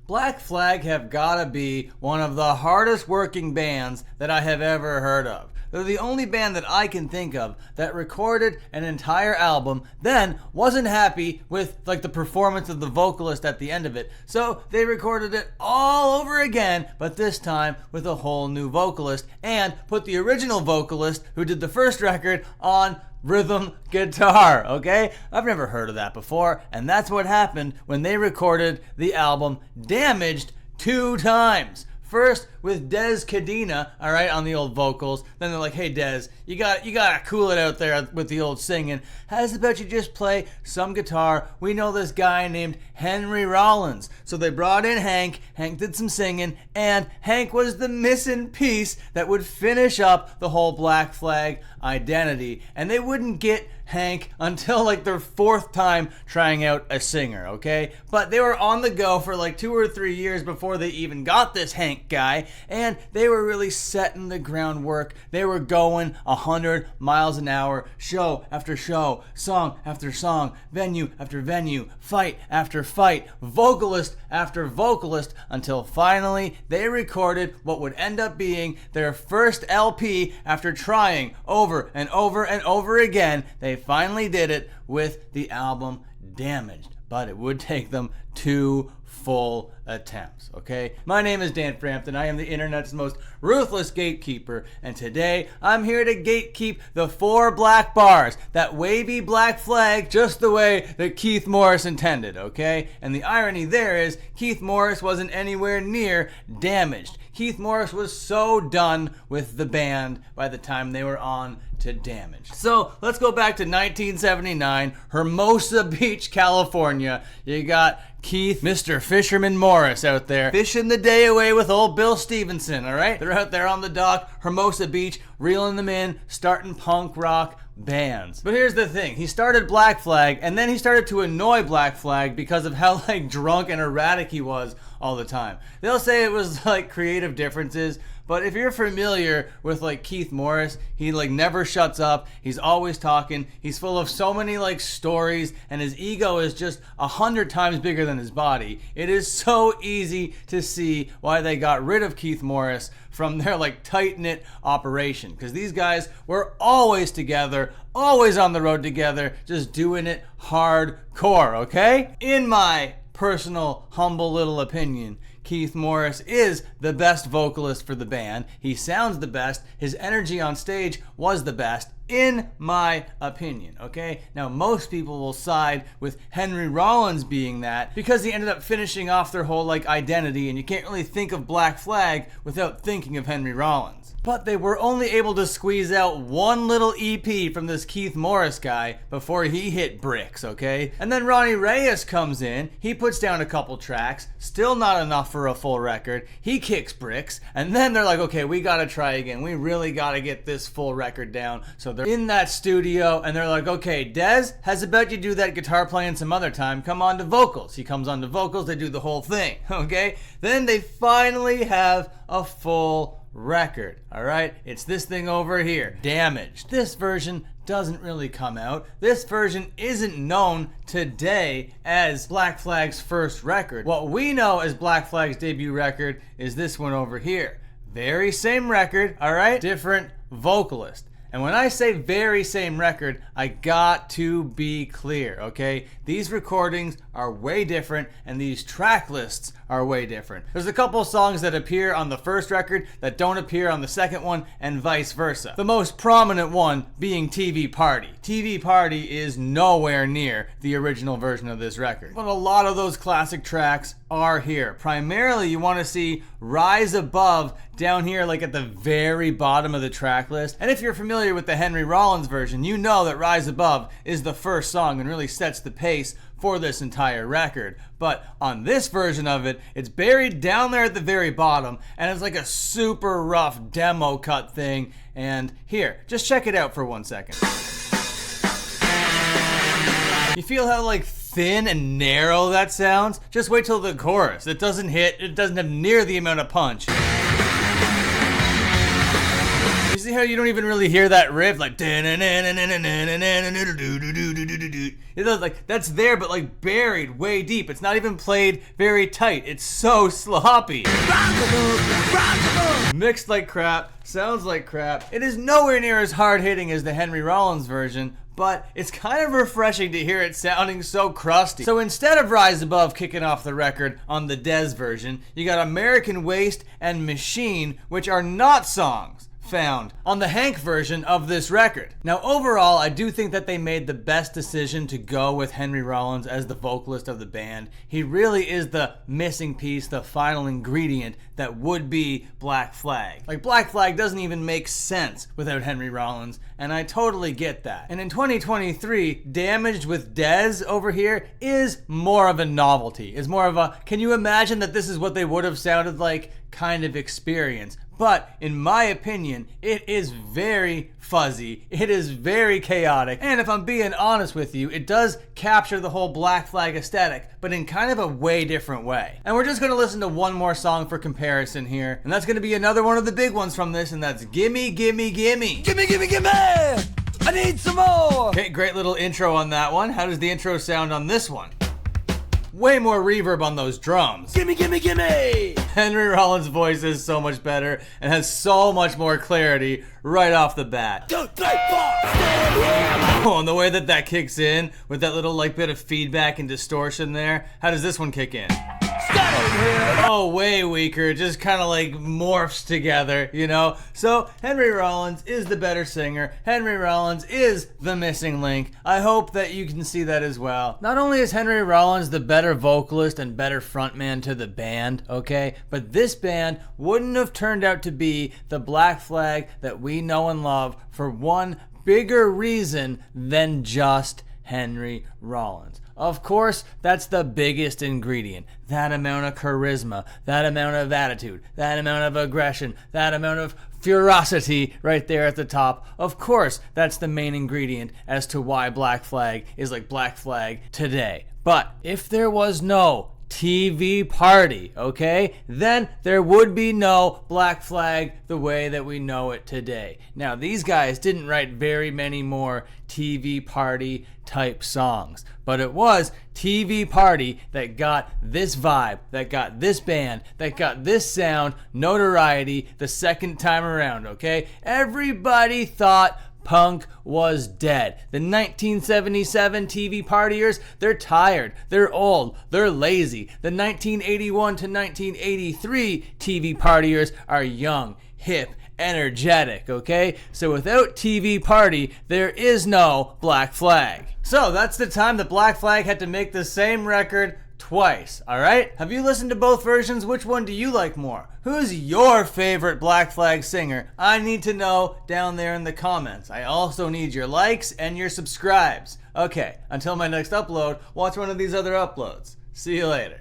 Black Flag have gotta be one of the hardest working bands that I have ever heard of. They're the only band that I can think of that recorded an entire album, then wasn't happy with like the performance of the vocalist at the end of it. So they recorded it all over again, but this time with a whole new vocalist, and put the original vocalist who did the first record on rhythm guitar, okay? I've never heard of that before, and that's what happened when they recorded the album Damaged 2 times. First with Des Cadena, all right, on the old vocals. Then they're like, hey Des, you gotta cool it out there with the old singing. How's about you just play some guitar? We know this guy named Henry Rollins. So they brought in Hank. Hank did some singing, and Hank was the missing piece that would finish up the whole Black Flag identity. And they wouldn't get Hank until like their 4th time trying out a singer, okay? But they were on the go for like 2 or 3 years before they even got this Hank guy, and they were really setting the groundwork. They were going 100 miles an hour, show after show, song after song, venue after venue, fight after fight, vocalist after vocalist, until finally they recorded what would end up being their first LP after trying over and over and over again. They finally did it with the album Damaged, but it would take them 2 full attempts, okay? My name is Dan Frampton. I am the internet's most ruthless gatekeeper, and today I'm here to gatekeep the 4 black bars, that wavy black flag, just the way that Keith Morris intended, okay? And the irony there is Keith Morris wasn't anywhere near Damaged. Keith Morris was so done with the band by the time they were on to Damaged. So let's go back to 1979, Hermosa Beach, California. You got Keith, Mr. Fisherman Morris out there fishing the day away with old Bill Stevenson, all right? They're out there on the dock, Hermosa Beach, reeling them in, starting punk rock bands. But here's the thing, he started Black Flag, and then he started to annoy Black Flag because of how like drunk and erratic he was all the time. They'll say it was like creative differences, but if you're familiar with like Keith Morris, he like never shuts up. He's always talking. He's full of so many like stories, and his ego is just 100 times bigger than his body. It is so easy to see why they got rid of Keith Morris from their like tight-knit operation, because these guys were always together, always on the road together, just doing it hardcore, okay? In my personal, humble little opinion, Keith Morris is the best vocalist for the band. He sounds the best. His energy on stage was the best, in my opinion, okay? Now, most people will side with Henry Rollins being that because he ended up finishing off their whole like identity, and you can't really think of Black Flag without thinking of Henry Rollins. But they were only able to squeeze out one little EP from this Keith Morris guy before he hit bricks, okay? And then Ronnie Reyes comes in, he puts down a couple tracks, still not enough for a full record, he kicks bricks, and then they're like, okay, we gotta try again, we really gotta get this full record down. So they're in that studio, and they're like, okay, Des, how's about you do that guitar playing some other time, come on to vocals. He comes on to vocals, they do the whole thing, okay? Then they finally have a full record, all right? It's this thing over here, Damaged. This version doesn't really come out. This version isn't known today as Black Flag's first record. What we know as Black Flag's debut record is this one over here. Very same record, all right? Different vocalist. And when I say very same record, I got to be clear, okay? These recordings are way different, and these track lists are way different. There's a couple songs that appear on the first record that don't appear on the second one, and vice versa. The most prominent one being TV Party. TV Party is nowhere near the original version of this record. But a lot of those classic tracks are here. Primarily, you want to see Rise Above down here, like at the very bottom of the track list. And if you're familiar with the Henry Rollins version, you know that Rise Above is the first song and really sets the pace for this entire record. But on this version of it, it's buried down there at the very bottom, and it's like a super rough demo cut thing. And here, just check it out for 1 second. You feel how like thin and narrow that sounds? Just wait till the chorus. It doesn't hit, it doesn't have near the amount of punch. You see how you don't even really hear that riff? Like, like that's there, but like buried way deep. It's not even played very tight. It's so sloppy. Mixed like crap, sounds like crap. It is nowhere near as hard-hitting as the Henry Rollins version, but it's kind of refreshing to hear it sounding so crusty. So instead of Rise Above kicking off the record on the Dez version, you got American Waste and Machine, which are not songs found on the Hank version of this record. Now overall, I do think that they made the best decision to go with Henry Rollins as the vocalist of the band. He really is the missing piece, the final ingredient that would be Black Flag. Like, Black Flag doesn't even make sense without Henry Rollins, and I totally get that. And in 2023, Damaged with Dez over here is more of a novelty. Is more of a, can you imagine that this is what they would have sounded like kind of experience. But in my opinion, it is very fuzzy, it is very chaotic, and if I'm being honest with you, it does capture the whole Black Flag aesthetic, but in kind of a way different way. And we're just gonna listen to one more song for comparison here, and that's gonna be another one of the big ones from this, and that's Gimme, Gimme, Gimme. Gimme, Gimme, Gimme! I need some more! Okay, great little intro on that one. How does the intro sound on this one? Way more reverb on those drums. Gimme, gimme, gimme! Henry Rollins' voice is so much better and has so much more clarity right off the bat. 2, 3, 4, oh, and the way that that kicks in with that little like bit of feedback and distortion there. How does this one kick in? Oh, way weaker. It just kind of like morphs together, you know? So Henry Rollins is the better singer. Henry Rollins is the missing link. I hope that you can see that as well. Not only is Henry Rollins the better vocalist and better frontman to the band, okay? But this band wouldn't have turned out to be the Black Flag that we know and love for one bigger reason than just Henry Rollins. Of course, that's the biggest ingredient. That amount of charisma, that amount of attitude, that amount of aggression, that amount of ferocity right there at the top. Of course, that's the main ingredient as to why Black Flag is like Black Flag today. But if there was no TV party, okay, then there would be no Black Flag the way that we know it today. Now, these guys didn't write very many more TV party type songs, but it was TV party that got this vibe, that got this band, that got this sound notoriety the second time around, okay? Everybody thought punk was dead. The 1977 TV partiers, they're tired, they're old, they're lazy. The 1981 to 1983 TV partiers are young, hip, energetic, okay? So without TV party, there is no Black Flag. So that's the time that Black Flag had to make the same record twice, alright? Have you listened to both versions? Which one do you like more? Who's your favorite Black Flag singer? I need to know down there in the comments. I also need your likes and your subscribes. Okay, until my next upload, watch one of these other uploads. See you later.